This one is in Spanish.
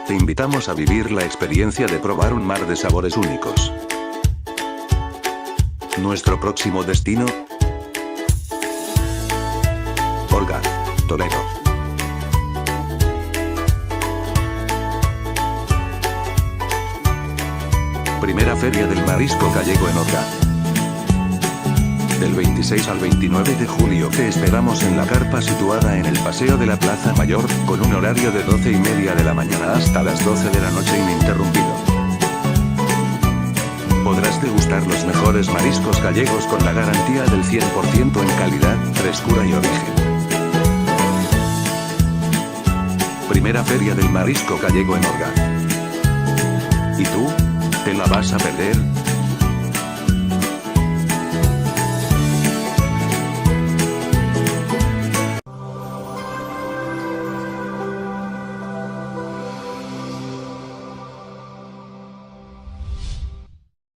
Te invitamos a vivir la experiencia de probar un mar de sabores únicos. Nuestro próximo destino: Orgaz, Toledo. Primera Feria del Marisco Gallego en Orgaz. Del 26 al 29 de julio te esperamos en la carpa situada en el Paseo de la Plaza Mayor, con un horario de 12:30 de la mañana hasta las 12 de la noche ininterrumpido. Podrás degustar los mejores mariscos gallegos con la garantía del 100% en calidad, frescura y origen. Primera Feria del Marisco Gallego en Orgaz. ¿Y tú? ¿Te la vas a perder?